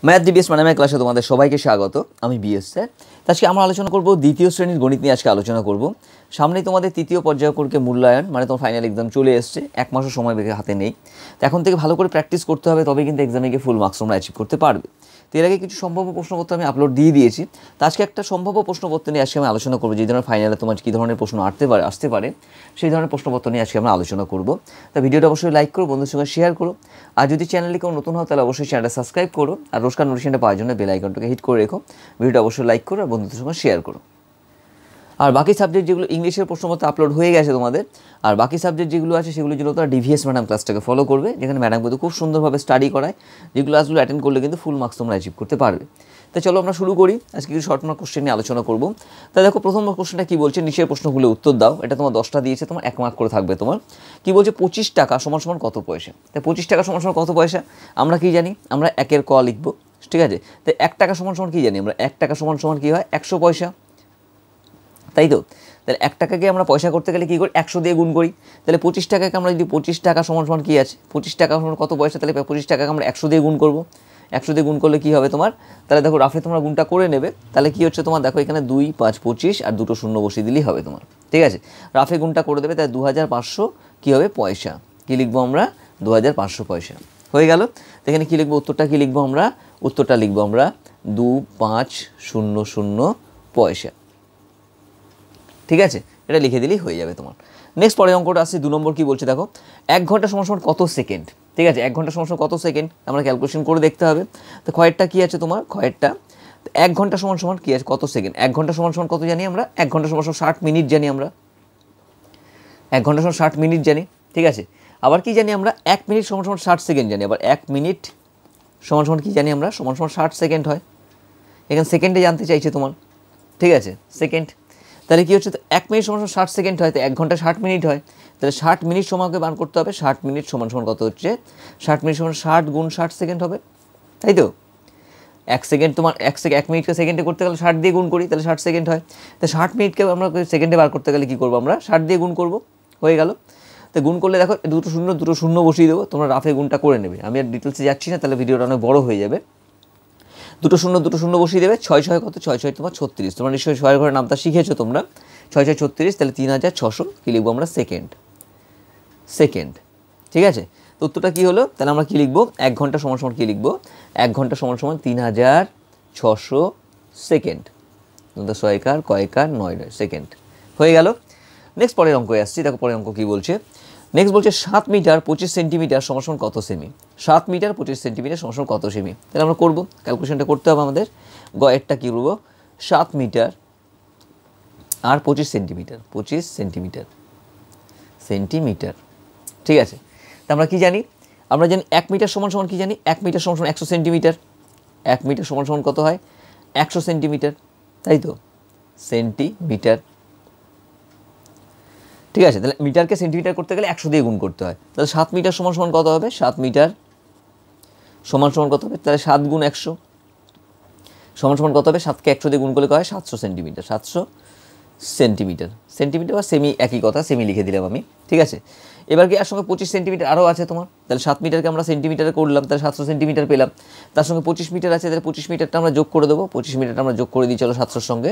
Math DBS মানে ক্লাসে তোমাদের সবাইকে স্বাগত। আমি বিএস স্যার। আজকে আমরা আলোচনা করব দ্বিতীয় শ্রেণীর গণিত নিয়ে। আজকে আলোচনা করব সামনেই তোমাদের তৃতীয় পর্যায়ক্রমিক মূল্যায়ন, মানে তোমার ফাইনাল এক্সাম চলে এসছে, এক মাসও সময় হাতে নেই। তো এখন থেকে ভালো করে প্র্যাকটিস করতে হবে, তবে কিন্তু এক্সামে গিয়ে ফুল মার্কস তোমরা অ্যাচিভ করতে পারবে। তো এর আগে কিছু সম্ভাব্য প্রশ্নপত্র আমি আপলোড দিয়ে দিয়েছি। তো আজকে একটা সম্ভাব্য প্রশ্নপত্র নিয়ে আজকে আমি আলোচনা করবো, যে ধরনের ফাইনালে তোমার কী ধরনের প্রশ্ন আসতে পারে সেই ধরনের প্রশ্নপত্র নিয়ে আজকে আমরা আলোচনা করব। তো ভিডিওটা অবশ্যই লাইক করো, বন্ধুদের সঙ্গে শেয়ার করো, আর যদি চ্যানেলে কেউ নতুন হয় তাহলে অবশ্যই চ্যানেলটা সাবস্ক্রাইব করো, আর রোজকার নোটিফিকেশনটা পাওয়ার জন্য বেল আইকনটাকে হিট করে রেখো। ভিডিওটা অবশ্যই লাইক করো আর বন্ধুদের সঙ্গে শেয়ার করো। আর বাকি সাবজেক্ট যেগুলো ইংলিশের প্রশ্নপত্র আপলোড হয়ে গেছে তোমাদের, আর বাকি সাবজেক্ট যেগুলো আছে সেগুলোর জন্য তারা ডিভিএস ম্যাডাম ক্লাসটাকে ফলো করবে, যেখানে ম্যাডাম কিন্তু খুব সুন্দরভাবে স্টাডি করায়। যেগুলো ক্লাসগুলো অ্যাটেন্ড করলে কিন্তু ফুল মার্কস তোমরা অ্যাচিভ করতে পারবে। তো চলো আমরা শুরু করি। আজকে কিছু শর্ট মার্ক কোশ্চেন নিয়ে আলোচনা করবো। তা দেখো, প্রথম কোশ্চেনটা কী বলছে, নিচের প্রশ্নগুলো উত্তর দাও। এটা তোমার 10টা দিয়েছে, তোমার 1 মার্ক করে থাকবে। তোমার কী বলছে, 25 টাকা সমান সমান কত পয়সা। তাই 25 টাকা সমান সমান কত পয়সা আমরা কী জানি, আমরা একের ক লিখবো, ঠিক আছে। তো 1 টাকা সমান সমান কী জানি আমরা, 1 টাকা সমান সমান কী হয়, 100 পয়সা, তাই তো। তাহলে 1 টাকাকে আমরা পয়সা করতে গেলে কী করি, 100 দিয়ে গুণ করি। তাহলে 25 টাকাকে আমরা যদি 25 টাকা সমান সমান কী আছে, 25 টাকা সমান কত পয়সা, তাহলে 25 টাকাকে আমরা 100 দিয়ে গুণ করবো। 100 দিয়ে গুণ করলে কী হবে তোমার, তাহলে দেখো রাফে তোমরা গুণটা করে নেবে। তাহলে কী হচ্ছে তোমার, দেখো এখানে 2, 5, 25 আর দুটো শূন্য বসিয়ে দিলেই হবে তোমার, ঠিক আছে। রাফে গুণটা করে দেবে, তাহলে 2500 কী হবে পয়সা। কী লিখবো আমরা, 2500 পয়সা হয়ে গেল। তো এখানে কী লিখবো, উত্তরটা কী লিখবো আমরা, উত্তরটা লিখবো আমরা 2500 পয়সা, ঠিক আছে। এটা লিখে দিলেই হয়ে যাবে তোমার। নেক্সট পরের অঙ্কটা আসছে 2 নম্বর। কী বলছে দেখো, 1 ঘন্টা সমান সমান কত সেকেন্ড, ঠিক আছে। 1 ঘন্টা সমান সমান কত সেকেন্ড আমরা ক্যালকুলেশন করে দেখতে হবে। তো ক্ষয়েরটা কী আছে তোমার, ক্ষয়েরটা 1 ঘন্টা সমান সমান কী আছে, কত সেকেন্ড। 1 ঘন্টা সমান সমান কত জানি আমরা, 1 ঘন্টা সমান সমান 60 মিনিট জানি আমরা, 1 ঘন্টা সমান 60 মিনিট জানি, ঠিক আছে। আবার কি জানি আমরা, 1 মিনিট সমান সমান 60 সেকেন্ড জানি। আবার 1 মিনিট সমান সমান কী জানি আমরা, সমান সমান 60 সেকেন্ড হয়। এখানে সেকেন্ডে জানতে চাইছে তোমার, ঠিক আছে, সেকেন্ড। তাহলে কী হচ্ছে, তো 1 মিনিট সমান সমান 60 সেকেন্ড হয়, তো 1 ঘন্টা 60 মিনিট হয়। তাহলে 60 মিনিট সময়কে বার করতে হবে। 60 মিনিট সমান সমান কত হচ্ছে, 60 মিনিট সমান 60 গুণ 60 সেকেন্ড হবে, তাই তো। 1 সেকেন্ড তোমার 1 মিনিটকে সেকেন্ডে করতে গেলে 60 দিয়ে গুণ করি, তাহলে 60 সেকেন্ড হয়। তো 60 মিনিটকে আমরা সেকেন্ডে বার করতে গেলে কী করবো আমরা, 60 দিয়ে গুণ করবো, হয়ে গেল। তো গুণ করলে দেখো দুটো শূন্য বসিয়ে দেবো, তোমরা রাফে গুণটা করে নেবে। আমি আর ডিটেলসে যাচ্ছি না, তাহলে ভিডিওটা অনেক বড় হয়ে যাবে। দুটো শূন্য বসিয়ে দেবে। 6 6 কত, 6 6 তোমার 36। তোমরা নিশ্চয়ই 6 ঘরের নামটা শিখেছো তোমরা। 6 6 36, তাহলে 3600 কী লিখবো আমরা, সেকেন্ড, ঠিক আছে। তো উত্তরটা কী হলো, তাহলে আমরা কী লিখবো, 1 ঘন্টা সমান সমান কী লিখবো, 1 ঘন্টা সমান সমান 3600 সেকেন্ড। 6 কয়েকার 9 সেকেন্ড হয়ে গেল। নেক্সট পরের অঙ্কে আসছি। দেখো পরের অঙ্ক কী বলছে। নেক্সট বলছে 7 মিটার 25 সেন্টিমিটার সমান সমান কত সেমি। 7 মিটার 25 সেন্টিমিটার সমান সমান কত সেমি। তাহলে আমরা করবো, ক্যালকুলেশনটা করতে হবে আমাদের। এরটা কী করবো, 7 মিটার আর 25 সেন্টিমিটার, 25 সেন্টিমিটার, ঠিক আছে। তা আমরা কী জানি, আমরা জানি 1 মিটার সমান সমান কী জানি, 1 মিটার সমান সমান 100 সেন্টিমিটার। 1 মিটার সমান সমান কত হয়, 100 সেন্টিমিটার, তাই তো, সেন্টিমিটার, ঠিক আছে। তাহলে মিটারকে সেন্টিমিটার করতে গেলে 100 দিয়ে গুণ করতে হয়। তাহলে 7 মিটার সমান সমান কত হবে, 7 মিটার সমান সমান কত হবে, তাহলে 7 গুণ 100 সমান সমান কত হবে, 7কে 100 দিয়ে গুণ করলে কত হয়, 700 সেন্টিমিটার, 700 সেন্টিমিটার। সেন্টিমিটার বা সেমি একই কথা, সেমি লিখে দিলাম আমি, ঠিক আছে। এবার কি আর সঙ্গে 25 সেন্টিমিটার আরও আছে তোমার। তাহলে 7 মিটারকে আমরা সেন্টিমিটারে করলাম, তাহলে 700 সেন্টিমিটার পেলাম। তার সঙ্গে 25 মিটার আছে, তাহলে 25 মিটারটা আমরা যোগ করে দেবো। 25 মিটারটা আমরা যোগ করে দিই, চলো 700 সঙ্গে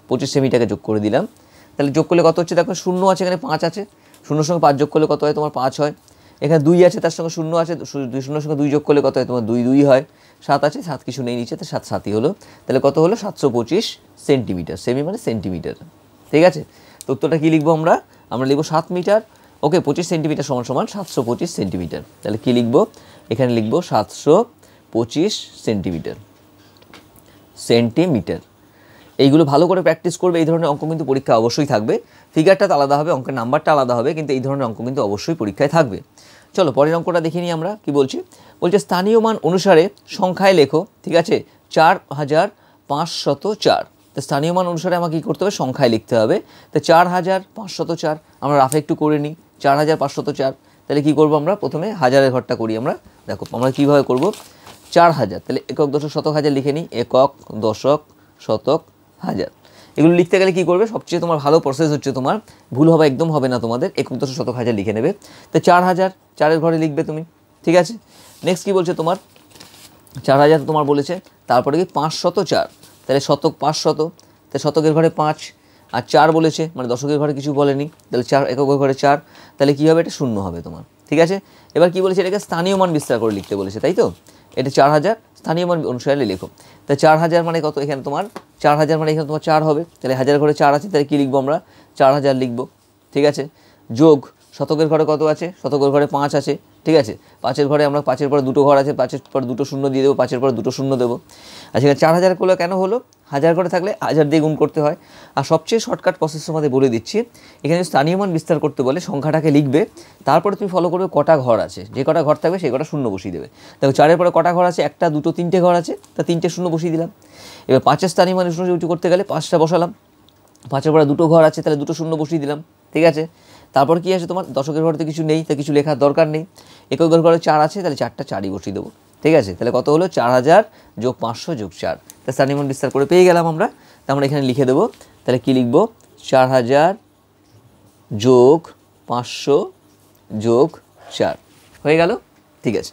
25 সেমিটারকে যোগ করে দিলাম। তাহলে যোগ করলে কত হচ্ছে, দেখো শূন্য আছে, এখানে 5 আছে, শূন্যর সঙ্গে 5 যোগ করলে কত হয় তোমার, 5 হয়। এখানে 2 আছে, তার সঙ্গে শূন্য আছে, 2 শূন্যর সঙ্গে 2 যোগ করলে কত হয় তোমার, 2 2 হয়। 7 আছে, 7 কিছু নেই নিচে, তো 7 7ই হলো। তাহলে কত হলো, 725 সেন্টিমিটার। সেমি মানে সেন্টিমিটার, ঠিক আছে। তো উত্তরটা কী লিখবো আমরা লিখবো 7 মিটার, ওকে, 25 সেন্টিমিটার সমান সমান 725 সেন্টিমিটার। তাহলে কী লিখবো, এখানে লিখবো 725 সেন্টিমিটার। এইগুলো ভালো করে প্র্যাকটিস করবে। এই ধরনের অঙ্ক কিন্তু পরীক্ষা অবশ্যই থাকবে। ফিগারটা আলাদা হবে, অঙ্কের নাম্বারটা আলাদা হবে, কিন্তু এই ধরনের অঙ্ক কিন্তু অবশ্যই পরীক্ষায় থাকবে। চলো পরের অঙ্কটা দেখে নিই আমরা। কি বলছে, স্থানীয় মান অনুসারে সংখ্যায় লেখো, ঠিক আছে, 4504। তো স্থানীয় মান অনুসারে আমাকে কী করতে হবে, সংখ্যায় লিখতে হবে। তো 4504 আমরা রাফে একটু করে নিই, 4504। তাহলে কী করবো আমরা, প্রথমে হাজারের ঘরটা করি আমরা। দেখো আমরা কীভাবে করবো, 4000, তাহলে একক দশক শতক হাজার লিখে নিই, একক দশক শতক হাজার। এগুলো লিখতে গেলে কী করবে, সবচেয়ে তোমার ভালো প্রসেস হচ্ছে, তোমার ভুল হবে একদম হবে না তোমাদের, একক দশক শতক হাজার লিখে নেবে। তো 4000 4-এর ঘরে লিখবে তুমি, ঠিক আছে। নেক্সট কী বলছে তোমার, 4000 তোমার বলেছে, তারপরে কি 504, তাহলে শতক 500, তাহলে শতকের ঘরে 5, আর 4 বলেছে, মানে দশকের ঘরে কিছু বলেনি, তাহলে 4 এককের ঘরে 4, তাহলে কী হবে, এটা শূন্য হবে তোমার। ঠিক আছে, এবার কি বলেছে, এটাকে স্থানীয় মান বিস্তার করে লিখতে বলেছে, তাই তো। এটা 4000 স্থানীয় মান অনুসারে লেখো। তাই 4000 মানে কত, এখানে তোমার 4000 মানে এখানে তোমার 4 হবে, তাহলে হাজার ঘরে 4 আছে, তাহলে কী লিখবো আমরা, 4000 লিখবো। ঠিক আছে, যোগ শতকের ঘরে কত আছে, শতকের ঘরে 5 আছে। ঠিক আছে, 5-এর ঘরে আমরা 5-এর পরে দুটো ঘর আছে, 5-এর পর দুটো শূন্য দিয়ে দেবো, 5-এর পরে দুটো শূন্য দেবো। আচ্ছা, এখানে 4000 করলে কেন হলো, হাজার ঘরে থাকলে 1000 দিয়ে গুণ করতে হয়। আর সবচেয়ে শর্টকাট প্রসেস তোমাদের বলে দিচ্ছি, এখানে স্থানীয় মান বিস্তার করতে বলে সংখ্যাটাকে লিখবে, তারপরে তুমি ফলো করবে কটা ঘর আছে, যে কটা ঘর থাকবে সেই কটা শূন্য বসিয়ে দেবে। দেখো 4-এর পরে কটা ঘর আছে, 1, 2, 3টে ঘর আছে, তা 3টে শূন্য বসিয়ে দিলাম। এবার 5-এর স্থানীয় মান উঁচু করতে গেলে 5টা বসালাম, 5-এর পরে দুটো ঘর আছে, তাহলে দুটো শূন্য বসিয়ে দিলাম। ঠিক আছে, তারপর কি আছে তোমার, দশকের ঘরে তো কিছু নেই, তা কিছু লেখার দরকার নেই। এককের ঘরে 4 আছে, তাহলে 4টা 4ই বসিয়ে দেবো। ঠিক আছে, তাহলে কত হলো, 4000 যোগ 500 যোগ 4, তাহলে স্থানীয় মান বিস্তার করে পেয়ে গেলাম আমরা। তা আমরা এখানে লিখে দেবো, তাহলে কী লিখবো, 4000 যোগ 500 যোগ 4 হয়ে গেল। ঠিক আছে,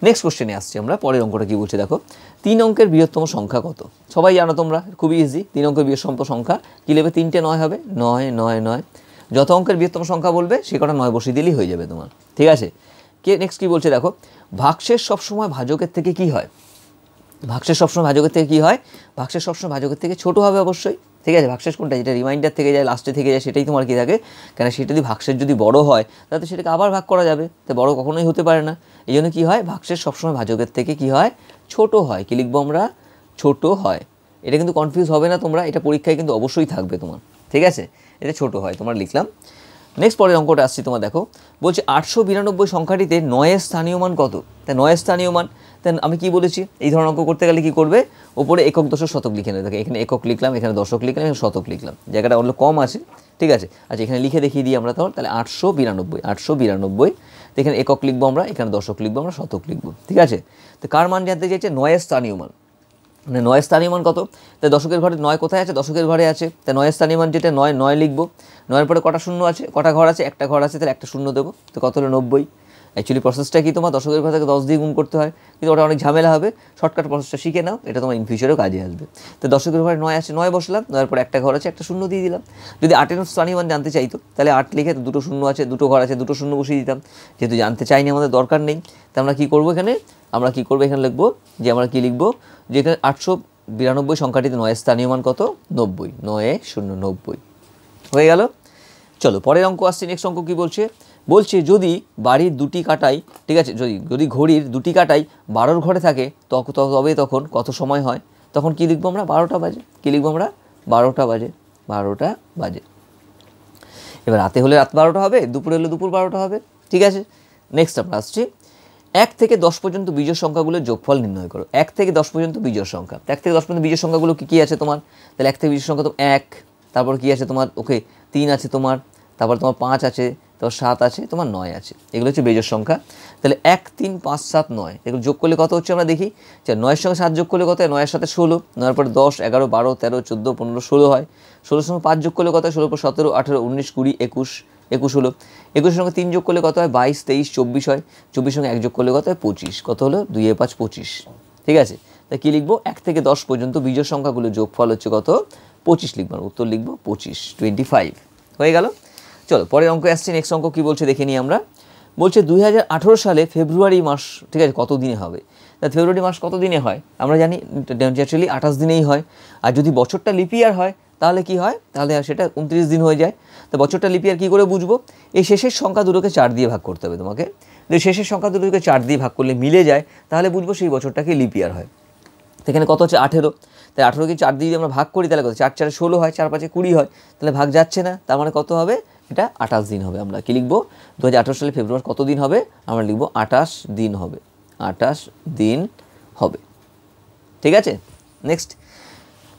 নেক্সট কোশ্চেনে আসছি আমরা। পরের অঙ্কটা কী বলছে দেখো, 3 অঙ্কের বৃহত্তম সংখ্যা কত। সবাই জানো তোমরা, খুবই ইজি। 3 অঙ্কের বৃহত্তম সংখ্যা কী নেবে, 3টে 9 হবে, 9 9 9। যত অঙ্কের বৃহত্তম সংখ্যা বলবে সে কটা 9 বসিয়ে দিলেই হয়ে যাবে তোমার। ঠিক আছে, নেক্সট কী বলছে দেখো, ভাগশেষ সবসময় ভাজকের থেকে কী হয়, ভাগশেষ সবসময় ভাজকের থেকে কী হয়, ভাগশেষ সবসময় ভাজকের থেকে ছোটো হবে অবশ্যই। ঠিক আছে, ভাগশেষ কোনটা, যেটা রিমাইন্ডার থেকে যায়, লাস্টে থেকে যায়, সেটাই তোমার কী থাকে, কেন সেটা যদি ভাগশেষ যদি বড় হয় তাহলে সেটাকে আবার ভাগ করা যাবে, তো বড় কখনোই হতে পারে না। এই জন্য কী হয়, ভাগশেষ সবসময় ভাজকের থেকে কী হয়, ছোট হয়। কী লিখবো আমরা, ছোট হয়। এটা কিন্তু কনফিউজ হবে না তোমরা, এটা পরীক্ষায় কিন্তু অবশ্যই থাকবে তোমার। ঠিক আছে, এটা ছোট হয়, তোমার লিখলাম। নেক্সট পরের অঙ্কটা আসছি তোমার, দেখো বলছে 892 সংখ্যাটিতে 9-এর স্থানীয় মান কত। তাই 9-এর স্থানীয় মান, তাই আমি কি বলেছি, এই ধরনের অঙ্ক করতে গেলে কী করবে, ওপরে একক দশক শতক লিখে নেবে। দেখো এখানে একক লিখলাম, এখানে দশক লিখলাম, এখানে শতক লিখলাম, জায়গাটা অন্য কম আছে। ঠিক আছে, আচ্ছা এখানে লিখে দেখিয়ে দিই আমরা তখন, তাহলে 892, তো এখানে একক লিখবো আমরা, এখানে দশক লিখবো আমরা, শতক লিখবো। ঠিক আছে, তো কার মান জানতে চাইছে, 9-এর স্থানীয় মান, মানে 9-এর স্থানীয় মান কত। তাই দশকের ঘরে 9 কোথায় আছে, দশকের ঘরে আছে, তাই 9-এর স্থানীয় মান যেটা 9 9 লিখবো। 9-এর পরে কটা শূন্য আছে, কটা ঘর আছে, একটা ঘর আছে, তাহলে একটা শূন্য দেবো, তো কত হলো 90। অ্যাকচুয়ালি প্রসেসটা কি, তোমার দশকের ঘর থেকে 10 দিয়ে গুণ করতে হয়, কিন্তু ওটা অনেক ঝামেলা হবে, শর্টকাট প্রসেসটা শিখে নাও, এটা তোমার ইন ফিউচারেও কাজে আসবে। তো দশকের ঘরে 9 আছে, 9 বসলাম, 9-এর পরে একটা ঘর আছে, একটা শূন্য দিয়ে দিলাম। যদি 8-এর স্থানীয় মান জানতে চাইতো, তাহলে 8 লিখে দুটো শূন্য আছে, দুটো ঘর আছে, দুটো শূন্য বসিয়ে দিতাম। যেহেতু জানতে চাইনি, আমাদের দরকার নেই, তা আমরা কী করবো, এখানে আমরা কী করবো, এখানে লিখবো যে আমরা কী লিখবো, যে এখানে 892 সংখ্যাটিতে 9-এর স্থানীয় মান কত, 90, 9-90 হয়ে গেল। চলো পরের অঙ্ক আসছে। নেক্সট অঙ্ক কী বলছে, বলছে যদি বাড়ির দুটি কাটাই, ঠিক আছে, যদি ঘড়ির দুটি কাটাই 12-র ঘরে থাকে তবে তখন কত সময় হয়। তখন কী লিখবো আমরা, 12টা বাজে। কী লিখবো আমরা, 12টা বাজে, 12টা বাজে। এবার রাতে হলে রাত 12টা হবে, দুপুরে হলে দুপুর 12টা হবে। ঠিক আছে, নেক্সট আমরা আসছি, 1 থেকে 10 পর্যন্ত বিজোড় সংখ্যাগুলোর যোগফল নির্ণয় করো। 1 থেকে 10 পর্যন্ত বিজোড় সংখ্যা, 1 থেকে 10 পর্যন্ত বিজোড় সংখ্যাগুলো কী আছে তোমার, তাহলে 1 থেকে বিজোড় সংখ্যা তো 1, তারপর কী আছে তোমার, ওকে 3 আছে তোমার, তারপর তোমার 5 আছে, তারপর 7 আছে, তোমার 9 আছে, এগুলো হচ্ছে বিজোড় সংখ্যা। তাহলে 1 3 5 7 9 এগুলো যোগ করলে কত হচ্ছে আমরা দেখি, 9-এর সঙ্গে 7 যোগ করলে কত হয়, 9-এর সাথে 16, 9-এর পরে 10 11 12 13 14 15 16 হয়, 16-এর সঙ্গে 5 যোগ করলে কত হয়, 16 পর 17 18 19 20 21 21 হলো, 21-এর সঙ্গে 3 যোগ করলে কত হয়, 22 23 24 হয়, 24-এর সঙ্গে 1 যোগ করলে কত হয়, 25, কত হলো 2 এ 5 25। ঠিক আছে, তাই কী লিখবো, 1 থেকে 10 পর্যন্ত বিজোড় সংখ্যাগুলো যোগফল হচ্ছে কত, 25 লিখবো, উত্তর লিখবো 25, 25 হয়ে গেল। চলো পরের অঙ্ক আসছে। নেক্সট অঙ্ক কী বলছে দেখে নিই আমরা। বলছে 2018 সালে ফেব্রুয়ারি মাস, ঠিক আছে, কত দিনে হবে। তা ফেব্রুয়ারি মাস কত দিনে হয়, আমরা জানি ন্যাচারালি 28 দিনেই হয়। আর যদি বছরটা লিপ ইয়ার হয় তাহলে কি হয়, তাহলে সেটা 29 দিন হয়ে যায়। তো বছরটা লিপ ইয়ার কী করে বুঝবো, এই শেষের সংখ্যা দুটোকে 4 দিয়ে ভাগ করতে হবে তোমাকে। যদি শেষের সংখ্যা দুটোকে 4 দিয়ে ভাগ করলে মিলে যায় তাহলে বুঝবো সেই বছরটাকে লিপ ইয়ার হয়। এখানে কত হচ্ছে 18, তাই 18কে 4 দিয়ে যদি আমরা ভাগ করি তাহলে কত, 4 4 16 হয়, 4 5 20 হয়, তাহলে ভাগ যাচ্ছে না, তার মানে কত হবে, এটা 28 দিন হবে। আমরা কি লিখবো, 2018 সালে ফেব্রুয়ারি কত দিন হবে, আমরা লিখবো 28 দিন হবে, 28 দিন হবে। ঠিক আছে, নেক্সট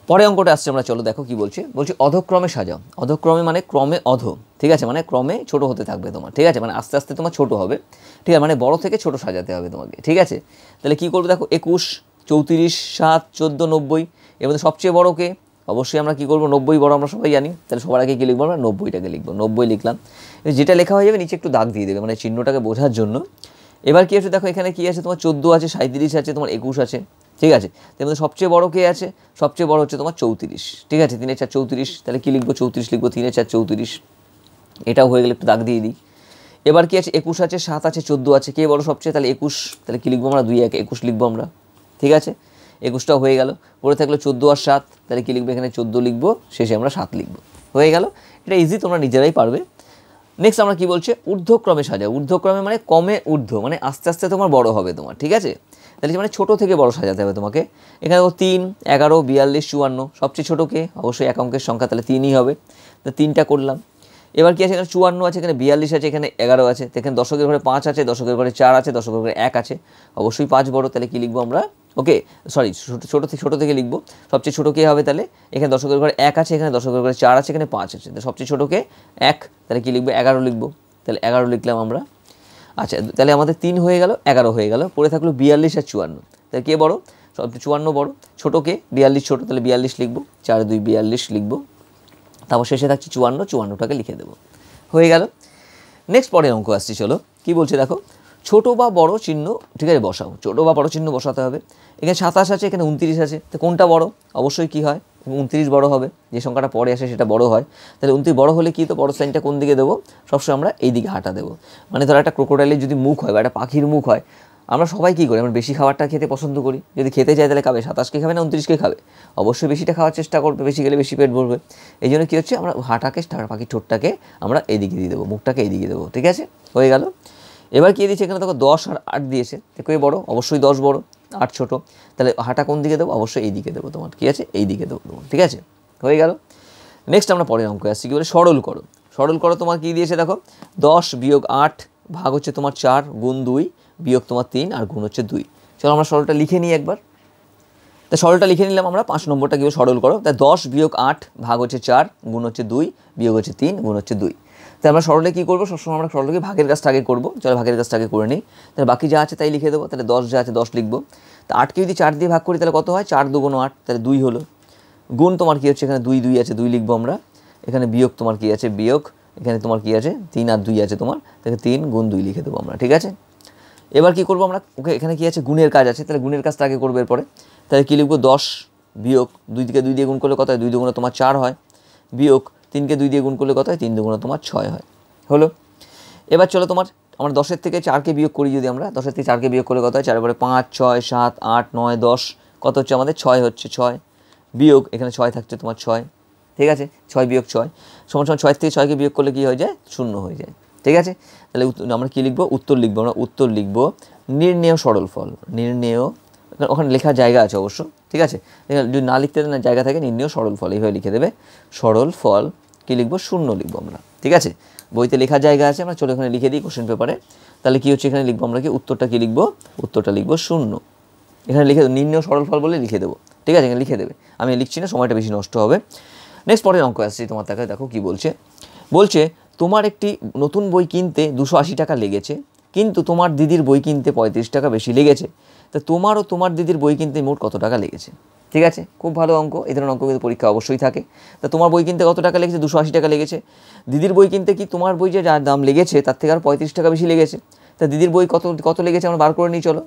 পরে অঙ্কটা আসছে আমরা, চলো দেখো কি বলছে। বলছে অধক্রমে সাজাও। অধক্রমে মানে ক্রমে অধ, ঠিক আছে, মানে ক্রমে ছোট হতে থাকবে তোমার। ঠিক আছে, মানে আস্তে আস্তে তোমার ছোট হবে। ঠিক আছে, মানে বড় থেকে ছোট সাজাতে হবে তোমাকে। ঠিক আছে, তাহলে কী করবে দেখো, 21 34 7 14 90, এর মধ্যে সবচেয়ে বড় কে, অবশ্যই আমরা কী করবো, 90 বড়, আমরা সবাই জানি। তাহলে সবার আগে কী লিখবো, আমরা 90টাকে লিখবো, 90 লিখলাম। যেটা লেখা হয়ে যাবে নিচে একটু দাগ দিয়ে দেবে, মানে চিহ্নটাকে বোঝার জন্য এবার কি আছে দেখো, এখানে কি আছে, তোমার 14 আছে, 37 আছে, তোমার 21 আছে, ঠিক আছে। তার মধ্যে সবচেয়ে বড় কে আছে, সবচেয়ে বড় হচ্ছে তোমার 34, ঠিক আছে। 3 4 34, তাহলে কি লিখবো, 34 লিখবো, 3 4 34, এটাও হয়ে গেলে একটু দাগ দিয়ে দিই। এবার কি আছে, 21 আছে, 7 আছে, 14 আছে, কে বড় সবচেয়ে, তাহলে 21, তাহলে কি লিখবো আমরা, 2 1 21 লিখবো আমরা, ঠিক আছে। 21টাও হয়ে গেল। পরে থাকলো 14 আর 7, তাহলে কি লিখবো, এখানে 14 লিখবো, শেষে আমরা 7 লিখবো, হয়ে গেল। এটা ইজি, তোমরা নিজেরাই পারবে। নেক্সট আমরা কি বলছে, ঊর্ধ্বক্রমে সাজাও। ঊর্ধ্বক্রমে মানে কমে ঊর্ধ্ব, মানে আস্তে আস্তে তোমার বড় হবে তোমার, ঠিক আছে। তাহলে মানে ছোটো থেকে বড় সাজাতে হবে তোমাকে। এখানে 3 11 42 54, সবচেয়ে ছোটো কে, অবশ্যই এক অঙ্কের সংখ্যা, তাহলে 3ই হবে, তো 3টা করলাম। এবার কি আছে, এখানে 54 আছে, এখানে 42 আছে, এখানে 11 আছে, এখানে দশকের ঘরে 5 আছে, দশকের ঘরে 4 আছে, দশকের ঘরে 1 আছে, অবশ্যই 5 বড়, তাহলে কি লিখবো আমরা, ওকে সরি ছোটো থেকে লিখবো। সবচেয়ে ছোটো কে হবে, তাহলে এখানে দশকের ঘরে 1 আছে, এখানে দশকের ঘরে 4 আছে, এখানে 5 আছে, সবচেয়ে ছোটো কে 1, তাহলে কি লিখবো, 11 লিখবো, তাহলে 11 লিখলাম আমরা। আচ্ছা, তাহলে আমাদের 3 হয়ে গেল, 11 হয়ে গেল। পরে থাকলো 42 আর 54, তাহলে কে বড়, সবচেয়ে 54 বড়, ছোটো কে 42 ছোটো, তাহলে 42 লিখবো, 4 2 42 লিখবো। তারপর শেষে থাকছে 54, 54টাকে লিখে দেবো, হয়ে গেল। নেক্সট পরের অঙ্ক আসছি, চলো কি বলছে দেখো, ছোট বা বড় চিহ্ন, ঠিক আছে, বসাও। ছোট বা বড় চিহ্ন বসাতে হবে। এখানে 27 আছে, এখানে 29 আছে, তো কোনটা বড়, অবশ্যই কি হয়, 29 বড় হবে, যে সংখ্যাটা পরে আসে সেটা বড় হয়। তাহলে 29 বড় হলে কি, তো বড় সাইনটা কোন দিকে দেবো, সবসময় আমরা এই দিকে হাঁটা দেবো। মানে ধরো একটা ক্রোকোডাইলের যদি মুখ হয় বা একটা পাখির মুখ হয়, আমরা সবাই কী করি, আমরা বেশি খাবারটা খেতে পছন্দ করি। যদি খেতে চাই তাহলে খাবে 27কে খাবে না 29কে খাবে, অবশ্যই বেশিটা খাওয়ার চেষ্টা করবে, বেশি খেলে বেশি পেট ভরবে। এই জন্য কী হচ্ছে, আমরা হাঁটাকে, পাখির ঠোঁটটাকে আমরা এইদিকে দিয়ে দেবো, মুখটাকে এইদিকে দেবো, ঠিক আছে, হয়ে গেল। এবার কী দিয়েছে, এখানে দেখো 10 আর 8 দিয়েছে, দেখো এই বড়ো, অবশ্যই 10 বড়, 8 ছোটো, তাহলে হাঁটা কোন দিকে দেবো, অবশ্যই এই দিকে দেবো তোমার, কী আছে, এই দিকে দেবো তোমার, ঠিক আছে, হয়ে গেল। নেক্সট আমরা পরের অঙ্ক আসছি, কী বলে, সরল করো। সরল করো তোমার কী দিয়েছে দেখো, 10 বিয়োগ 8 ভাগ হচ্ছে তোমার 4 গুণ 2 বিয়োগ তোমার 3 আর গুণ হচ্ছে 2। চলো আমরা সরলটা লিখে নিই একবার। তা সরলটা লিখে নিলাম আমরা, 5 নম্বরটা কীভাবে সরল করো, তাই 10 বিয়োগ 8 ভাগ হচ্ছে 4 গুণ হচ্ছে 2 বিয়োগ হচ্ছে 3 গুণ হচ্ছে 2। তাই আমরা সরলে কী করবো, সবসময় আমরা সরলকে ভাগের কাজটা আগে করবো। চলো ভাগের কাজটা আগে করে নিই, তাহলে বাকি যা আছে তাই লিখে দেবো। তাহলে 10 যা আছে 10 লিখবো। তা 8কে যদি 4 দিয়ে ভাগ করি তাহলে কত হয়, 4 2 8, তাহলে 2 হলো। গুণ তোমার কী হচ্ছে, এখানে 2 2 আছে, 2 লিখবো আমরা। এখানে বিয়োগ তোমার কী আছে, বিয়োগ, এখানে তোমার কী আছে, 3 আর 2 আছে তোমার, তাহলে 3 গুণ 2 লিখে দেবো আমরা, ঠিক আছে। এবার কী করবো আমরা, ওকে এখানে কী আছে, গুণের কাজ আছে, তাহলে গুণের কাজটা আগে করবো। এরপরে তাহলে কী লিখবো, 10 বিয়োগ 2 দিকে 2 দিয়ে গুণ করলে কত হয়, 2 দুগুণে তোমার 4 হয়, বিয়োগ 3কে 2 দিয়ে গুণ করলে কত হয়, 3 দুগুণে তোমার 6 হয়, হলো। এবার চলো তোমার আমরা 10-এর থেকে 4কে বিয়োগ করি, যদি আমরা 10-এর থেকে 4কে বিয়োগ করলে কত হয়, 4 পরে 5 6 7 8 9 10, কত হচ্ছে আমাদের, 6 হচ্ছে, 6 বিয়োগ এখানে 6 থাকছে তোমার 6, ঠিক আছে, 6 বিয়োগ 6 সমান 6 থেকে 6কে বিয়োগ করলে কী হয়ে যায়, 0 হয়ে যায়, ঠিক আছে। তাহলে আমরা কী লিখবো, উত্তর লিখবো, আমরা উত্তর লিখবো নির্ণেয় সরল ফল। নির্ণেয়, ওখানে লেখার জায়গা আছে অবশ্য, ঠিক আছে, যদি না লিখতে না জায়গা থাকে, নির্ণেয় সরল ফল এইভাবে লিখে দেবে। সরল ফল কী লিখবো, 0 লিখবো আমরা, ঠিক আছে। বইতে লেখার জায়গা আছে, আমরা চলো এখানে লিখে দিই কোশ্চেন পেপারে। তাহলে কী হচ্ছে, এখানে লিখবো আমরা কি, উত্তরটা কী লিখবো, উত্তরটা লিখবো 0, এখানে লিখে দেবো, নির্ণেয় সরল ফল বলে লিখে দেবো, ঠিক আছে, এখানে লিখে দেবে, আমি লিখছি না, সময়টা বেশি নষ্ট হবে। নেক্সট পরের অঙ্ক আসছি তোমার, তাকে দেখো কী বলছে, বলছে তোমার একটি নতুন বই কিনতে 280 টাকা লেগেছে, কিন্তু তোমার দিদির বই কিনতে 35 টাকা বেশি লেগেছে। তা তোমার ও তোমার দিদির বই কিনতে মোট কত টাকা লেগেছে, ঠিক আছে, খুব ভালো অঙ্ক। এই ধরনের অঙ্ক কিন্তু পরীক্ষা অবশ্যই থাকে। তা তোমার বই কিনতে কত টাকা লেগেছে, 280 টাকা লেগেছে। দিদির বই কিনতে কি তোমার বই যে যার দাম লেগেছে তার থেকে আর 35 টাকা বেশি লেগেছে। তা দিদির বই কত কত লেগেছে আমরা বার করে নিই, চলো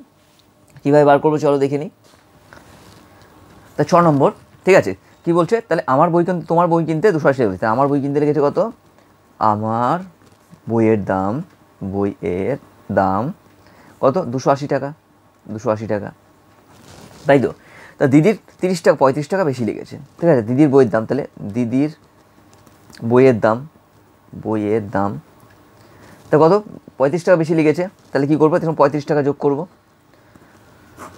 কীভাবে বার করবো, চলো দেখে নিই। তা 6 নম্বর, ঠিক আছে, কি বলছে, তাহলে আমার বই কিনতে, তোমার বই কিনতে 280 টাকা লেগেছে, আমার বই কিনতে লেগেছে কত, আমার বইয়ের দাম, বইয়ের দাম কত, 280 টাকা, 280 টাকা, তাই তো। তা দিদির 30 টাকা 35 টাকা বেশি লেগেছে, ঠিক আছে, দিদির বইয়ের দাম, তাহলে দিদির বইয়ের দাম, বইয়ের দাম তা কত, 35 টাকা বেশি লেগেছে। তাহলে কী করবো, তখন 35 টাকা যোগ করবো,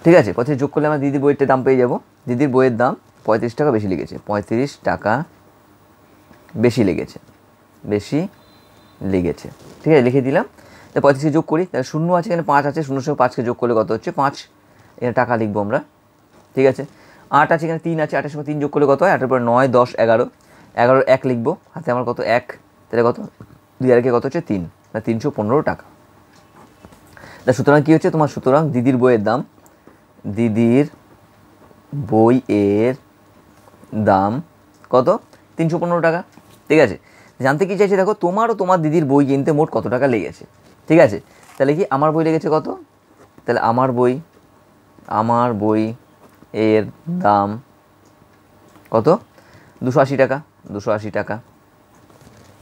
ঠিক আছে, 35 যোগ করলে আমরা দিদির বইয়ের দাম পেয়ে যাবো। দিদির বইয়ের দাম 35 টাকা বেশি লেগেছে, 35 টাকা বেশি লেগেছে, বেশি লেগেছে, ঠিক আছে, লিখে দিলাম। তাহলে 35 যোগ করি, তাহলে 0 আছে, এখানে 5 আছে, 0 সঙ্গে 5কে যোগ করলে কত হচ্ছে 5, এখানে টাকা লিখবো আমরা, ঠিক আছে। 8 আছে, এখানে 3 আছে, 8-এর সঙ্গে 3 যোগ করলে কত হয়, 8-এর পরে 9 10 11, 11 1 লিখবো, হাতে আমার কত 1, তাহলে কত 2 আর 1 কত হচ্ছে 3, না 315 টাকা। তা সুতরাং কী হচ্ছে তোমার, সুতরাং দিদির বইয়ের দাম, দিদির বইয়ের দাম কত, 315 টাকা, ঠিক আছে। জানতে কী চাইছে দেখো, তোমার ও তোমার দিদির বই কিনতে মোট কত টাকা লেগেছে, ঠিক আছে। তাহলে কি আমার বই লেগেছে কত, তাহলে আমার বই এর দাম কত, 280 টাকা, 280 টাকা।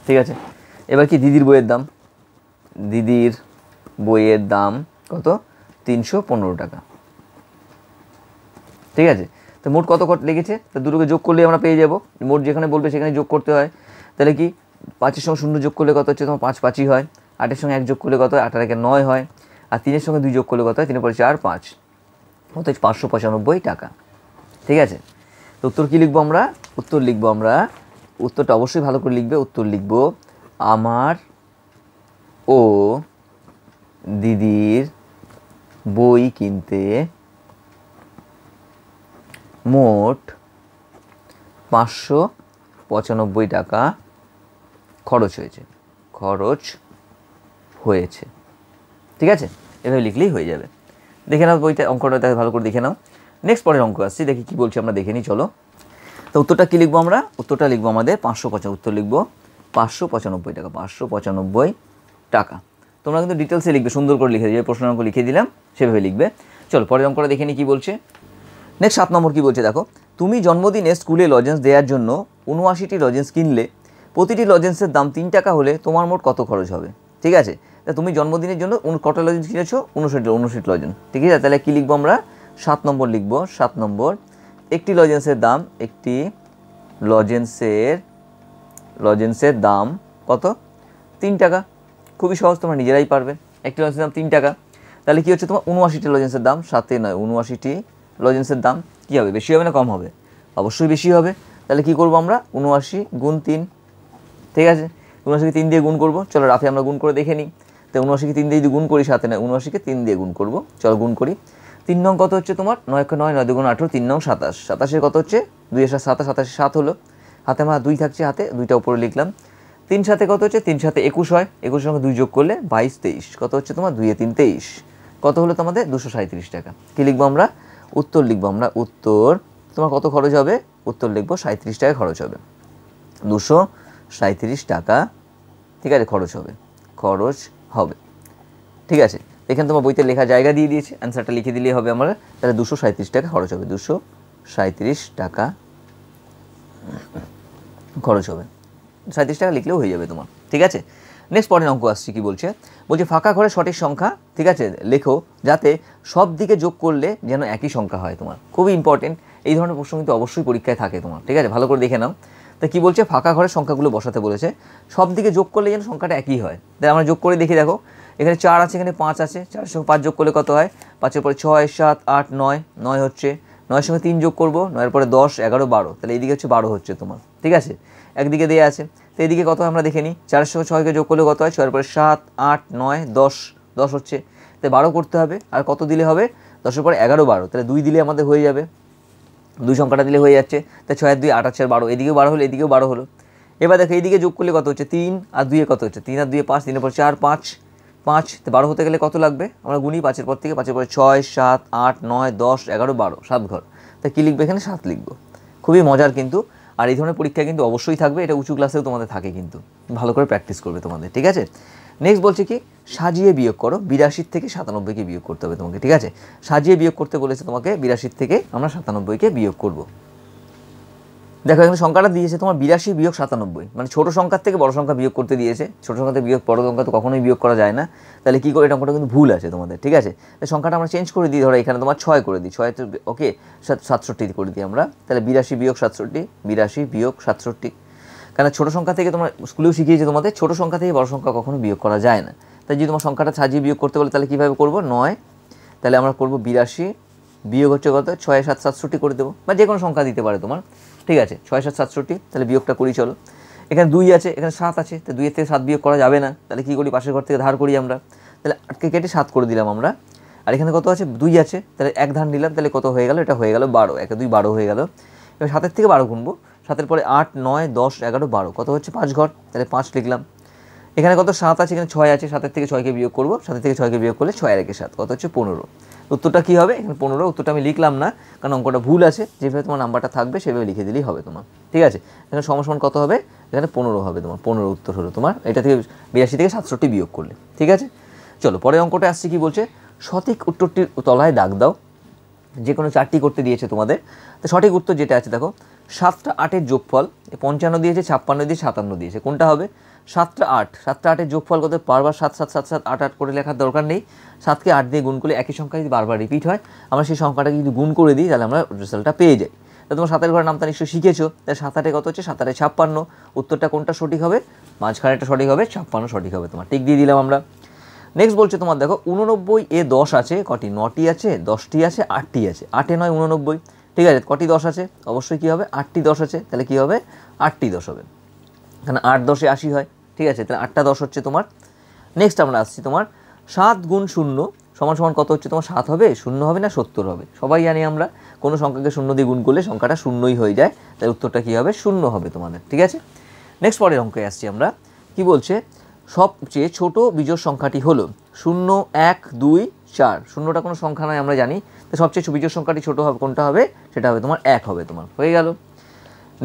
ঠিক আছে, এবার কি দিদির বইয়ের দাম, দিদির বইয়ের দাম কত, 315 টাকা। ঠিক আছে, তো মোট কত লেগেছে, তো দুটোকে যোগ করলে আমরা পেয়ে যাব, মোট যেখানে বলবে সেখানে যোগ করতে হয়। তাহলে কি 5-এর সঙ্গে 0 যোগ করলে কত হচ্ছে তোমার 5 5ই হয়, 8-এর সঙ্গে 1 যোগ করলে কত হয়, 8 আর 1 9 হয়, আর 3-এর সঙ্গে 2 যোগ করলে কত হয়, 3 পরে 4 5, কত হচ্ছে 595 টাকা। ঠিক আছে, তো উত্তর কী লিখবো আমরা, উত্তরটা অবশ্যই ভালো করে লিখবে। উত্তর লিখব আমার ও দিদির বই কিনতে মোট 595 টাকা খরচ হয়েছে। ঠিক আছে, এভাবে লিখলেই হয়ে যাবে। দেখে নাও বইটা, অঙ্কটা তাহলে ভালো করে দেখে নাও। নেক্সট পরের অঙ্ক আসছি, দেখি কী বলছি আমরা দেখে নিই। চলো, তো উত্তরটা কী লিখবো আমরা, উত্তরটা লিখবো আমাদের 595, উত্তর লিখবো 595 টাকা, 595 টাকা। তোমরা কিন্তু ডিটেলসে লিখবে, সুন্দর করে লিখে দিবে, প্রশ্নের অঙ্ক লিখে দিলাম সেভাবে লিখবে। চলো পরের অঙ্কটা দেখে নিই কী বলছে। নেক্সট 7 নম্বর কী বলছে দেখো, তুমি জন্মদিনে স্কুলে লজেন্স দেওয়ার জন্য 79টি লজেন্স কিনলে, প্রতিটি লজেন্সের দাম 3 টাকা হলে তোমার মোট কত খরচ হবে। ঠিক আছে, তা তুমি জন্মদিনের জন্য কটা লজেন্স কিনেছো, 59 লজেন্স। ঠিক আছে, তাহলে কী লিখবো আমরা, 7 নম্বর লিখবো। 7 নম্বর, একটি লজেন্সের দাম কত, 3 টাকা। খুবই সহজ, তোমরা নিজেরাই পারবে। একটি লজেন্সের দাম 3 টাকা, তাহলে কী হচ্ছে তোমার 79টি লজেন্সের দাম, 7 নয় 79টি লজেন্সের দাম কী হবে, বেশি হবে না কম হবে, অবশ্যই বেশি হবে। তাহলে কী করবো আমরা, 79 গুণ 3। ঠিক আছে, 79কে 3 দিয়ে গুণ করবো। চলো রাফে আমরা গুণ করে দেখে নিই। তো 79কে 3 দিয়ে যদি গুণ করি, 7 নয় 79কে 3 দিয়ে গুণ করবো। চলো গুণ করি। 3 নং কত হচ্ছে তোমার, 9 9 9 2 18, 3 নং 27, 27-এর কত হচ্ছে 2 এর 7, 27 7 হলো। হাতে আমার 2 থাকছে, হাতে 2টা উপরে লিখলাম। 3 7 কত হচ্ছে, 3 7 21 হয়, 21-এর সঙ্গে 2 যোগ করলে 22 23, কত হচ্ছে তোমার 2 3 23, কত হলো তোমাদের 237 টাকা। কী লিখবো আমরা, উত্তর লিখবো আমরা, উত্তর তোমার কত খরচ হবে, উত্তর লিখবো 37 টাকা খরচ হবে, 237 টাকা। ঠিক আছে, খরচ হবে। ঠিক আছে, এখানে তোমার বইতে লেখা জায়গা দিয়ে দিয়েছে, অ্যান্সারটা লিখে দিলেই হবে আমরা। তাহলে 237 টাকা খরচ হবে, 237 টাকা খরচ হবে, 37 টাকা লিখলেও হয়ে যাবে তোমার। ঠিক আছে, নেক্সট পরের অঙ্ক আসছি, কী বলছে, ফাঁকা ঘরের সঠিক সংখ্যা, ঠিক আছে, লেখো যাতে সব দিকে যোগ করলে যেন একই সংখ্যা হয়। তোমার খুবই ইম্পর্টেন্ট, এই ধরনের প্রশ্ন কিন্তু অবশ্যই পরীক্ষায় থাকে তোমার। ঠিক আছে, ভালো করে দেখে নাও। তা কী বলছে, ফাঁকা ঘরের সংখ্যাগুলো বসাতে বলেছে, সব দিকে যোগ করলে যেন সংখ্যাটা একই হয়। তাই আমরা যোগ করে দেখি, দেখো এখানে 4 আছে, এখানে 5 আছে, 4-এর সঙ্গে 5 যোগ করলে কত হয়, 5-এর পরে 6 7 8 9, 9 হচ্ছে, 9-এর সঙ্গে 3 যোগ করবো, 9-এর পরে 10 11 12, তাহলে এইদিকে হচ্ছে 12 হচ্ছে তোমার। ঠিক আছে, একদিকে দেওয়া আছে, তো এদিকে কত হয় আমরা দেখে নিই। 4-এর সঙ্গে 6কে যোগ করলে কত হয়, 6-এর পরে 7 8 9 10, 10 হচ্ছে, তাই 12 করতে হবে। আর কত দিলে হবে, 10-এর পরে 11 12, তাহলে 2 দিলে আমাদের হয়ে যাবে, 2 সংখ্যাটা দিলে হয়ে যাচ্ছে। তাই 6 আর 2 8 আর 4 12, এদিকেও 12 হলো, এদিকেও 12 হলো। এবার দেখো এইদিকে যোগ করলে কত হচ্ছে, 3 আর 2 কত হচ্ছে, 3 আর 2 5, 3-এর পর 4 5 5, তো 12 হতে গেলে কত লাগবে, আমরা গুনি 5-এর পর থেকে, 5-এর পরে 6 7 8 9 10 11 12, 7 ঘর। তাই কী লিখবে, এখানে 7 লিখবো। খুবই মজার কিন্তু, আর এই ধরনের পরীক্ষা কিন্তু অবশ্যই থাকবে, এটা উঁচু ক্লাসেও তোমাদের থাকে, কিন্তু ভালো করে প্র্যাকটিস করবে তোমাদের। ঠিক আছে, নেক্সট বলছে কি, সাজিয়ে বিয়োগ করো, 82 থেকে 97কে বিয়োগ করতে হবে তোমাকে। ঠিক আছে, সাজিয়ে বিয়োগ করতে বলেছে তোমাকে, 82 থেকে আমরা 97কে বিয়োগ করব। দেখো এখানে সংখ্যাটা দিয়েছে তোমার 82 বিয়োগ 97, মানে ছোটো সংখ্যার থেকে বড় সংখ্যা বিয়োগ করতে দিয়েছে। ছোটো সংখ্যা থেকে বড় সংখ্যা তো কখনোই বিয়োগ করা যায় না, তাহলে কী করে, এটা অঙ্কটা কিন্তু ভুল আছে তোমাদের। ঠিক আছে, তাই সংখ্যাটা আমরা চেঞ্জ করে দিই, ধরো এখানে তোমার 6 করে দিই, 6 ওকে 67 করে দিই আমরা। তাহলে 82 বিয়োগ 67, 82 বিয়োগ 67, কারণ ছোটো সংখ্যা থেকে তোমার স্কুলেও শিখিয়েছে তোমাদের, ছোটো সংখ্যা থেকে বড় সংখ্যা কখনো বিয়োগ করা যায় না। তাই যদি তোমার সংখ্যাটা সাজিয়ে বিয়োগ করতে বলে, তাহলে কীভাবে করবো, 9, তাহলে আমরা করবো 82 বিয়োগ হচ্ছে কত, 6 7 67 করে দেবো, বা যে কোনো সংখ্যা দিতে পারে তোমার। ঠিক আছে, 6 7 67, তাহলে বিয়োগটা করি। চলো, এখানে 2 আছে, এখানে 7 আছে, তো 2-এর থেকে 7 বিয়োগ করা যাবে না, তাহলে কী করি, পাশের ঘর থেকে ধার করি আমরা, তাহলে 8কে কেটে 7 করে দিলাম আমরা। আর এখানে কত আছে, 2 আছে, তাহলে 1 ধার নিলাম, তাহলে কত হয়ে গেল, এটা হয়ে গেল 12, 1 2 12 হয়ে গেল। এবার 7-এর থেকে 12 গুনবো, 7-এর পরে 8 9 10 11 12, কত হচ্ছে 5 ঘর, তাহলে 5 লিখলাম। এখানে কত 7 আছে, এখানে 6 আছে, 7-এর থেকে 6কে বিয়োগ করবো, 7-এর থেকে 6কে বিয়োগ করলে 6 আর 1 7, কত হচ্ছে 15। উত্তরটা কী হবে, এখানে 15। উত্তরটা আমি লিখলাম না, কারণ অঙ্কটা ভুল আছে, যেভাবে তোমার নাম্বারটা থাকবে সেভাবে লিখে দিলেই হবে তোমার। ঠিক আছে, এখানে সমান কত হবে, এখানে 15 হবে তোমার, 15 উত্তর হলো তোমার, এটা থেকে 82 থেকে 67 বিয়োগ করলে। ঠিক আছে, চলো পরের অঙ্কটা আসছে, কি বলছে, সঠিক উত্তরটির তলায় দাগ দাও। যে কোনো 4টি করতে দিয়েছে তোমাদের। তো সঠিক উত্তর যেটা আছে দেখো, 7টা 8-এর যোগফল, 55 দিয়েছে, 56 দিয়েছে, 57 দিয়েছে, কোনটা হবে? 7টা 8, 7টা 8-এর যোগফল কত? বারবার 7 7 7 7 8 8 করে লেখার দরকার নেই। 7কে 8 দিয়ে গুণ করলে একই সংখ্যা যদি বারবার রিপিট হয়, আমরা সেই সংখ্যাটাকে যদি গুণ করে দিই তাহলে আমরা রেজাল্টটা পেয়ে যাই। তো তোমার 7-এর ঘরের নামটা নিশ্চয়ই শিখেছো। তাই 7 8-এ কত হচ্ছে? 7 8-এ 56। উত্তরটা কোনটা সঠিক হবে? মাঝখানেটা সঠিক হবে, 56 সঠিক হবে তোমার। টিক দিয়ে দিলাম আমরা। নেক্সট বলছে তোমার দেখো, 89-এ 10 আছে কটি? 9টি আছে, 10টি আছে, 8টি আছে। 8-এ 9 89, ঠিক আছে। কটি 10 আছে? অবশ্যই কী হবে? 8টি 10 আছে, তাহলে কী হবে? 8টি 10 হবে, কারণ 8 10-এ 80 হয়, ঠিক আছে। তাহলে 8টা 10 হচ্ছে তোমার। নেক্সট আমরা আসছি তোমার 7 গুণ 0 সমান সমান কত হচ্ছে তোমার? 7 হবে, 0 হবে না 70 হবে? সবাই জানি আমরা কোনো সংখ্যাকে 0 দিয়ে গুণ করলে সংখ্যাটা শূন্যই হয়ে যায়, তাই উত্তরটা কী হবে? 0 হবে তোমাদের, ঠিক আছে। নেক্সট পরের অঙ্কে আসছি আমরা, কি বলছে, সবচেয়ে ছোট বিজোড় সংখ্যাটি হলো 0 1 2 4। শূন্যটা কোনো সংখ্যা নয় আমরা জানি, তো সবচেয়ে বিজোড় সংখ্যাটি ছোট হবে কোনটা হবে? সেটা হবে তোমার 1 হবে তোমার, হয়ে গেল।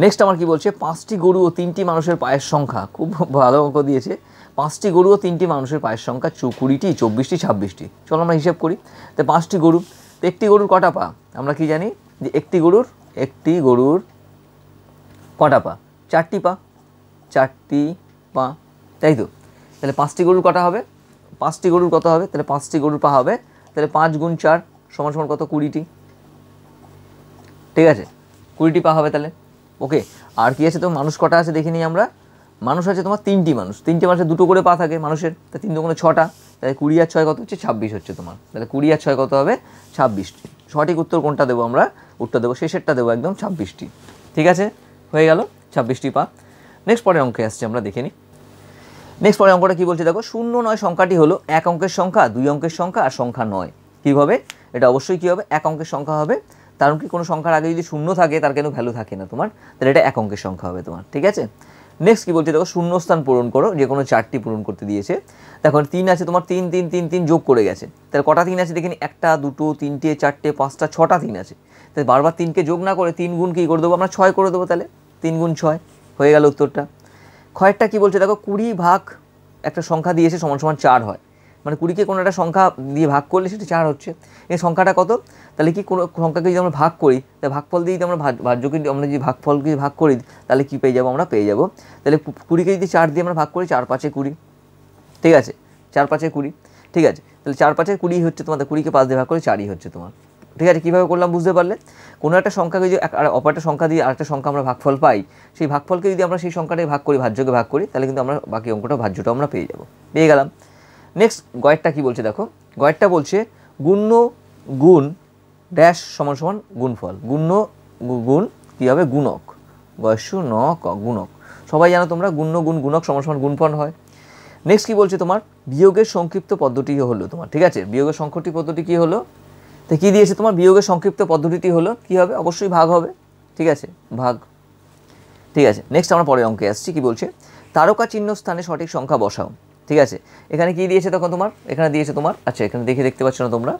নেক্সট আমার কি বলছে, 5টি গরু ও 3টি মানুষের পায়ের সংখ্যা, খুব ভালো অঙ্ক দিয়েছে। 5টি গরু ও 3টি মানুষের পায়ের সংখ্যা 20টি 24টি 26টি। চলো আমরা হিসাব করি। তো 5টি গরু, তো একটি গরুর কটা পা? আমরা কি জানি যে একটি গরুর কটা পা? 4টি পা, 4টি পা, তাই তো। তাহলে 5টি গরুর কটা হবে? 5টি গরুর কত হবে? তাহলে 5টি গরুর পা হবে, তাহলে 5 গুণ 4 সমান সমান কত? 20টি, ঠিক আছে। 20টি পা হবে তাহলে, ওকে। আর কি আছে তো, মানুষ কটা আছে দেখে নিই আমরা। মানুষ আছে তোমার 3টি মানুষ, 3টি মানুষের 2টো করে পা থাকে মানুষের, তা 3 দুগুণে 6টা, তাহলে 20 আর 6 কত হচ্ছে? 26 হচ্ছে তোমার। তাহলে 20 আর 6 কত হবে? 26টি। সঠিক উত্তর কোনটা দেবো আমরা? উত্তর দেবো শেষেরটা দেবো একদম, 26টি, ঠিক আছে, হয়ে গেল 26টি পা। নেক্সট পরের অঙ্কে আসছে, আমরা দেখে নিই। নেক্সট পরের অঙ্কটা কী বলছে দেখো, 0 9 সংখ্যাটি হলো 1 অঙ্কের সংখ্যা, 2 অঙ্কের সংখ্যা আর সংখ্যা 9। কীভাবে? এটা অবশ্যই কী হবে? 1 অঙ্কের সংখ্যা হবে। কারণ কি, কোনো সংখ্যার আগে যদি 0 থাকে তার কেন ভ্যালু থাকে না তোমার, তাহলে এটা 1 অঙ্কের সংখ্যা হবে তোমার, ঠিক আছে। নেক্সট কী বলছে দেখো, শূন্যস্থান পূরণ করো, যে কোনো 4টি পূরণ করতে দিয়েছে। দেখো 3 আছে তোমার, 3 3 3 3 যোগ করে গেছে, তাহলে কটা 3 আছে দেখিনি? 1টা 2টো 3টে 4টে 5টা 6টা 3 আছে। তাহলে বারবার 3কে যোগ না করে 3 গুণ কী করে দেবো আমরা? 6 করে দেবো, তাহলে 3 গুণ 6 হয়ে গেল উত্তরটা। ক্ষয়েরটা কী বলছে দেখো, 20 ভাগ একটা সংখ্যা দিয়েছে সমান সমান 4 হয়, মানে 20কে কোনো একটা সংখ্যা দিয়ে ভাগ করলে সেটা 4 হচ্ছে। এই সংখ্যাটা কত? তাহলে কি কোনো সংখ্যাকে যদি আমরা ভাগ করি, তাহলে ভাগফল দিয়ে যদি আমরা ভাজ্যকে আমরা যদি ভাগফলকে ভাগ করি, তাহলে কি পেয়ে যাবো? আমরা পেয়ে যাবো, তাহলে 20কে যদি 4 দিয়ে আমরা ভাগ করি, 4 5 20, ঠিক আছে, 4 5 20, ঠিক আছে। তাহলে 4 5 20 হচ্ছে তোমাদের, 20কে 5 দিয়ে ভাগ করে 4ই হচ্ছে তোমার, ঠিক আছে। কীভাবে করলাম বুঝতে পারলে? কোনো একটা সংখ্যাকে যদি অপর একটা সংখ্যা দিয়ে আরেকটা সংখ্যা আমরা ভাগফল পাই, সেই ভাগফলকে যদি আমরা সেই সংখ্যাটাকে ভাগ করি, ভাজ্যকে ভাগ করি, তাহলে কিন্তু আমরা বাকি অঙ্কটা ভাজ্যটা আমরা পেয়ে গেলাম। নেক্সট গয়েরটা কী বলছে দেখো, গয়েরটা বলছে গুণ্য গুণ ড্যাশ সমান সমান গুণফল। গুণ কী হবে? গুণক, গয়স্য ন ক, গুণক। সবাই জানো তোমরা, গুণ্য গুণ গুণক সমান সমান গুণফল হয়। নেক্সট কী বলছে তোমার, বিয়োগের সংক্ষিপ্ত পদ্ধতি হলো তোমার, ঠিক আছে। বিয়োগের সংক্ষিপ্ত পদ্ধতি কী হলো? তো কী দিয়েছে তোমার? বিয়োগের সংক্ষিপ্ত পদ্ধতিটি হলো কী হবে? অবশ্যই ভাগ হবে, ঠিক আছে, ভাগ, ঠিক আছে। নেক্সট আমরা পরের অঙ্কে আসছি, কী বলছে, তারকা চিহ্ন স্থানে সঠিক সংখ্যা বসাও, ঠিক আছে। এখানে কী দিয়েছে তখন তোমার? এখানে দিয়েছে তোমার, আচ্ছা এখানে দেখতে পাচ্ছ না তোমরা,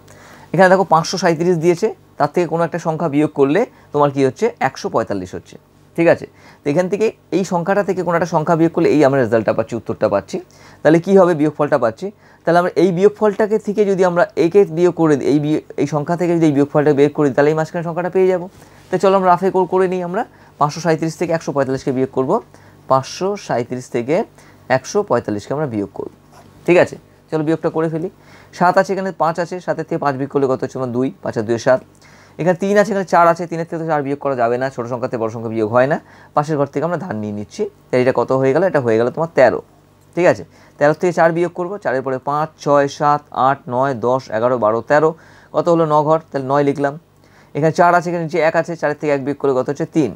এখানে দেখো 537 দিয়েছে, তার থেকে কোনো একটা সংখ্যা বিয়োগ করলে তোমার কী হচ্ছে? 145 হচ্ছে, ঠিক আছে। তো এখান থেকে এই সংখ্যাটা থেকে কোনো একটা সংখ্যা বিয়োগ করলে এই আমরা রেজাল্টটা পাচ্ছি, উত্তরটা পাচ্ছি। তাহলে কী হবে? বিয়োগফলটা পাচ্ছি। তাহলে আমরা এই বিয়োগফলটাকে থেকে যদি আমরা একে বিয়োগ করে দিই, এই সংখ্যা থেকে যদি এই বিয়োগফলটা বের করে দিই, তাহলে এই মাঝখানে সংখ্যাটা পেয়ে যাবো। তো চলো আমরা রাফে করে নিই। আমরা 537 থেকে 145কে বিয়োগ করবো, 537 থেকে 145কে আমরা বিয়োগ করব, ঠিক আছে। চলো বিয়োগটা করে ফেলি। 7 আছে, এখানে 5 আছে, 7-এর থেকে 5 বিয়োগ করলে কত হচ্ছে আমার? 2, 5 আর 2 7। এখানে 3 আছে, এখানে 4 আছে, 3-এর থেকে তো 4 বিয়োগ করা যাবে না, ছোটো সংখ্যাতে বড় সংখ্যা বিয়োগ হয় না। পাশের ঘর থেকে আমরা ধান নিয়ে নিচ্ছি, তাই এটা কত হয়ে গেল? এটা হয়ে গেল তোমার 13, ঠিক আছে। 13 থেকে 4 বিয়োগ করবো, 4-এর পরে 5 6 7 8 9 10 11 12 13, কত হলো? 9 ঘর, তাহলে 9 লিখলাম। এখানে 4 আছে, এখানে নিচে 1 আছে, 4-এর থেকে 1 বিয়োগ করলে কত হচ্ছে? 3,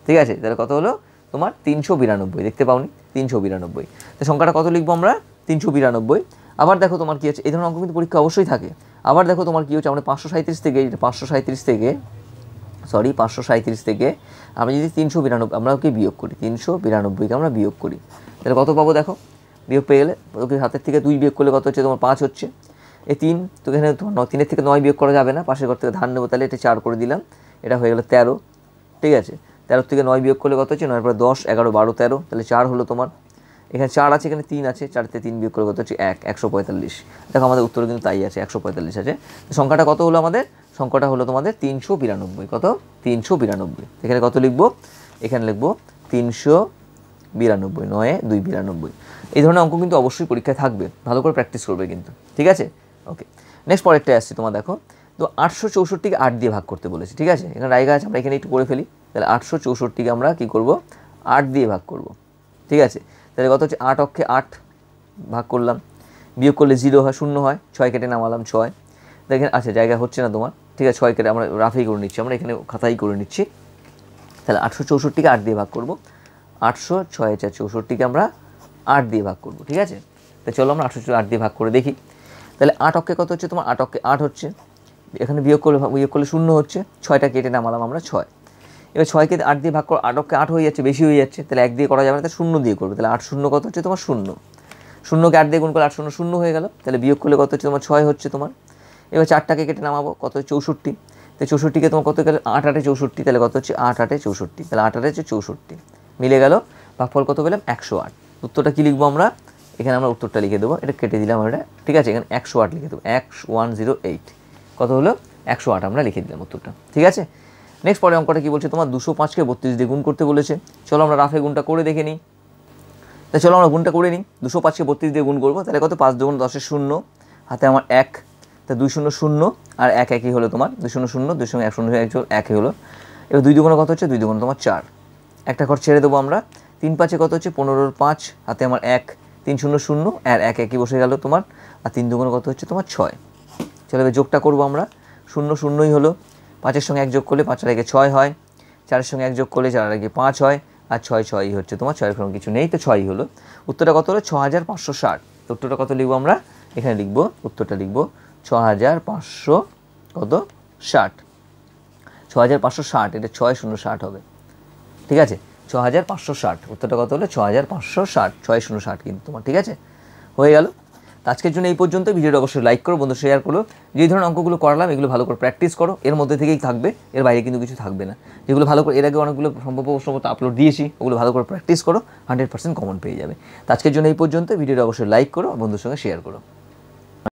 ঠিক আছে। তাহলে কত হলো তোমার? 392, দেখতে পাওনি? 392। তো সংখ্যাটা কত লিখবো আমরা? 392। আবার দেখো তোমার কী আছে, এই ধরনের অঙ্ক কিন্তু পরীক্ষা অবশ্যই থাকে। আবার দেখো তোমার কী হচ্ছে, আমরা 537 থেকে 537 থেকে আমরা যদি 392 আমরা ওকে বিয়োগ করি, 392কে আমরা বিয়োগ করি, তাহলে কত পাবো দেখো? বিয়োগ পেয়ে গেলে ওকে হাতের থেকে 2 বিয়োগ করলে কত হচ্ছে তোমার? 5 হচ্ছে। এই 3 তো এখানে তোমার 3-এর থেকে 9 বিয়োগ করা যাবে না, পাশের ঘর থেকে ধান নেবো, তাহলে এটা 4 করে দিলাম, এটা হয়ে গেলো 13, ঠিক আছে। 13 থেকে 9 বিয়োগ করলে কত হচ্ছে? 9-এর পরে 10 11 12 13, তাহলে 4 হলো তোমার। এখানে 4 আছে, এখানে 3 আছে, 4 থেকে 3 বিয়োগ করে কত হচ্ছে 145। দেখো আমাদের উত্তর কিন্তু তাই আছে, 145 আছে। সংখ্যাটা কত হলো আমাদের? সংখ্যাটা হলো তোমাদের 392। কত? 392। এখানে কত লিখবো? এখানে লিখবো 392, 9 2 92। এই ধরনের অঙ্ক কিন্তু অবশ্যই পরীক্ষায় থাকবে, ভালো করে প্র্যাকটিস করবে কিন্তু, ঠিক আছে? ওকে, নেক্সট পরেরটা আসছে তোমার, দেখো তো 864কে 8 দিয়ে ভাগ করতে বলেছি, ঠিক আছে? এখানে রায়গা আছে, আমরা এখানে একটু করে ফেলি। তাহলে 864কে আমরা কী করবো? 8 দিয়ে ভাগ করব, ঠিক আছে? তাহলে কত হচ্ছে? 8 অক্ষে 8 ভাগ করলাম, বিয়োগ করলে 0 হয়, 0 হয়, 6 কেটে নামালাম 6। দেখেন আচ্ছা জায়গা হচ্ছে না তোমার, ঠিক আছে? 6 কেটে আমরা রাফেই করে নিচ্ছি, আমরা এখানে খাতাই করে নিচ্ছি। তাহলে 864কে 8 দিয়ে ভাগ করব, 800 6 4 64কে আমরা 8 দিয়ে ভাগ করব, ঠিক আছে? তো চলো আমরা 808 দিয়ে ভাগ করে দেখি। তাহলে 8 অক্ষে কত হচ্ছে তোমার? 8 অক্ষে 8 হচ্ছে, এখানে বিয়োগ করলে 0 হচ্ছে, 6টা কেটে নামালাম আমরা 6। এবার 6কে 8 দিয়ে ভাগ করো, 8 অক্ষে 8 হয়ে যাচ্ছে, বেশি হয়ে যাচ্ছে, তাহলে 1 দিয়ে করা যাবে না, তাহলে 0 দিয়ে করবে। তাহলে 8 0 কত হচ্ছে তোমার? 0। 0কে 8 দিয়ে গুণ করলে 8 0 0 হয়ে গেল। তাহলে বিয়োগ করলে কত হচ্ছে তোমার? 6 হচ্ছে তোমার। এবার 4টাকে কেটে নামাবো, কত? 64। তাহলে 64কে তোমার কত গেল? 8 8 64, তাহলে কত হচ্ছে? 8 8 64, তাহলে 8 8 হচ্ছে 64, মিলে গেল। ভাগফল কত পেলাম? 108। উত্তরটা কী লিখবো আমরা? এখানে আমরা উত্তরটা লিখে দেবো, এটা কেটে দিলাম এটা, ঠিক আছে? এখানে 108 লিখে দেবো, 108। কত হলো? 108 আমরা লিখে দিলাম উত্তরটা, ঠিক আছে? নেক্সট পরে অঙ্কটা কী বলছে তোমার? 205কে 32 দিয়ে গুণ করতে বলেছে। চলো আমরা রাফে গুণটা করে দেখে নিই। তাই চলো আমরা গুণটা করে নিই। 205কে 32 দিয়ে গুণ করবো, তাহলে কত? 5 2 10 0, হাতে আমার 1, তা 2 0 0 আর 1 একই হলো তোমার, 2 0 0, 2 সঙ্গে 1 0 1 হলো। এবার 2 2 কত হচ্ছে? 2 2 তোমার 4, একটা ঘর ছেড়ে দেবো আমরা। 3 5 কত হচ্ছে? 15 5, হাতে আমার 1, 3 0 0 আর 1 একই বসে গেল তোমার, আর 3 2 কত হচ্ছে তোমার? 6। চলো এবার যোগটা করবো আমরা, 0 0ই হলো, 5-এর সঙ্গে 1 যোগ করলে 5 আর 1 6 হয়, 4-এর সঙ্গে 1 যোগ করলে 4 আর 1 5 হয়, আর 6 6ই হচ্ছে তোমার, 6-এর কোনো কিছু নেই, তো 6ই হলো। উত্তরটা কত হলো? 6560। উত্তরটা কত লিখবো আমরা? এখানে লিখবো, উত্তরটা লিখবো 6500 কত? 60, 6560, এটা 6 0 60 হবে, ঠিক আছে? 6560, উত্তরটা কত হলো? 6560, 6 0 60 কিন্তু তোমার, ঠিক আছে? হয়ে গেল। আজকের জন্য এই পর্যন্ত। ভিডিওটা অবশ্যই লাইক করো, বন্ধু শেয়ার করো। যেই ধরনের অঙ্কগুলো করালাম এগুলো ভালো করে প্র্যাকটিস করো, এর মধ্যে থেকেই থাকবে, এর বাইরে কিন্তু কিছু থাকবে না। যেগুলো ভালো করে এর আগে অনেকগুলো সম্ভব প্রশ্নপত্র আপলোড দিয়েছি, ওগুলো ভালো করে প্র্যাকটিস করো, 100% কমন পেয়ে যাবে। তো আজকের জন্য এই পর্যন্ত। ভিডিওটা অবশ্যই লাইক করো, বন্ধুর সঙ্গে শেয়ার করো।